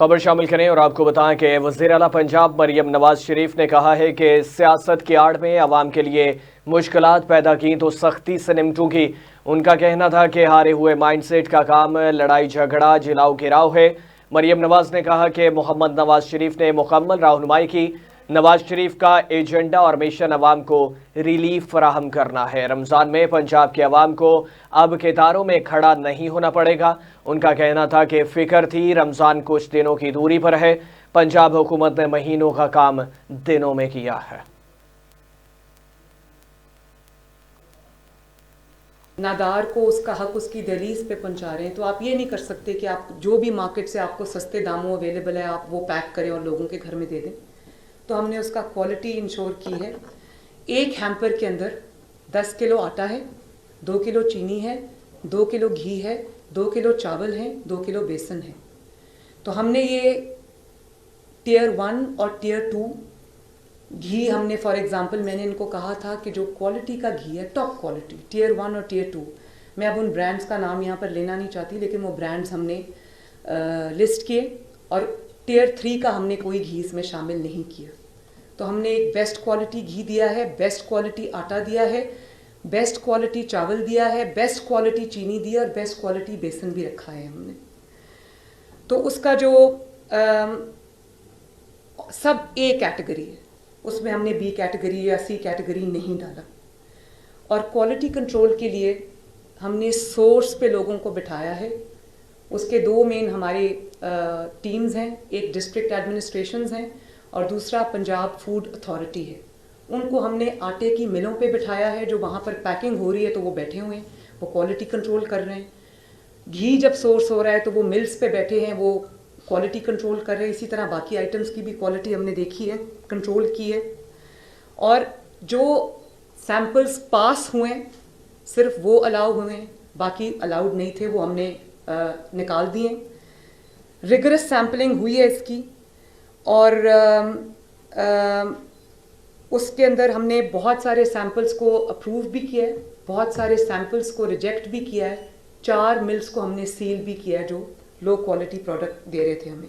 खबर शामिल करें और आपको बताएं कि वज़ीर आला पंजाब मरियम नवाज शरीफ ने कहा है कि सियासत की आड़ में अवाम के लिए मुश्किलात पैदा की तो सख्ती से निपटूंगी। उनका कहना था कि हारे हुए माइंडसेट का काम लड़ाई झगड़ा जिलाओ गिराव है। मरियम नवाज ने कहा कि मोहम्मद नवाज शरीफ ने मुकम्मल रहनुमाई की। नवाज शरीफ का एजेंडा और मिशन अवाम को रिलीफ फराहम करना है। रमज़ान में पंजाब के अवाम को अब कतारों में खड़ा नहीं होना पड़ेगा। उनका कहना था कि फ़िक्र थी रमज़ान कुछ दिनों की दूरी पर है, पंजाब हुकूमत ने महीनों का काम दिनों में किया है। नादार को उसका हक उसकी दहलीज पे पहुंचा रहे हैं, तो आप ये नहीं कर सकते कि आप जो भी मार्केट से आपको सस्ते दामों अवेलेबल है आप वो पैक करें और लोगों के घर में दे दें। तो हमने उसका क्वालिटी इंश्योर की है। एक हैम्पर के अंदर 10 किलो आटा है, 2 किलो चीनी है, 2 किलो घी है, 2 किलो चावल है, 2 किलो बेसन है। तो हमने ये टियर 1 और टियर 2 घी हमने फॉर एग्जांपल मैंने इनको कहा था कि जो क्वालिटी का घी है टॉप क्वालिटी टियर 1 और टियर 2, मैं अब उन ब्रांड्स का नाम यहाँ पर लेना नहीं चाहती, लेकिन वो ब्रांड्स हमने लिस्ट किए और टियर 3 का हमने कोई घी इसमें शामिल नहीं किया। तो हमने एक बेस्ट क्वालिटी घी दिया है, बेस्ट क्वालिटी आटा दिया है, बेस्ट क्वालिटी चावल दिया है, बेस्ट क्वालिटी चीनी दी और बेस्ट क्वालिटी बेसन भी रखा है हमने। तो उसका जो सब ए कैटेगरी है उसमें हमने बी कैटेगरी या सी कैटेगरी नहीं डाला। और क्वालिटी कंट्रोल के लिए हमने सोर्स पे लोगों को बिठाया है। उसके 2 मेन हमारे टीम्स हैं, एक डिस्ट्रिक्ट एडमिनिस्ट्रेशंस हैं और दूसरा पंजाब फूड अथॉरिटी है। उनको हमने आटे की मिलों पे बिठाया है, जो वहाँ पर पैकिंग हो रही है तो वो बैठे हुए हैं, वो क्वालिटी कंट्रोल कर रहे हैं। घी जब सोर्स हो रहा है तो वो मिल्स पे बैठे हैं, वो क्वालिटी कंट्रोल कर रहे हैं। इसी तरह बाकी आइटम्स की भी क्वालिटी हमने देखी है, कंट्रोल की है। और जो सैम्पल्स पास हुए सिर्फ वो अलाउ हुए हैं, बाकी अलाउड नहीं थे, वो हमने निकाल दिए। रिगरस सैम्पलिंग हुई है इसकी और उसके अंदर हमने बहुत सारे सैम्पल्स को अप्रूव भी किया है, बहुत सारे सैम्पल्स को रिजेक्ट भी किया है। 4 मिल्स को हमने सील भी किया है जो लो क्वालिटी प्रोडक्ट दे रहे थे हमें।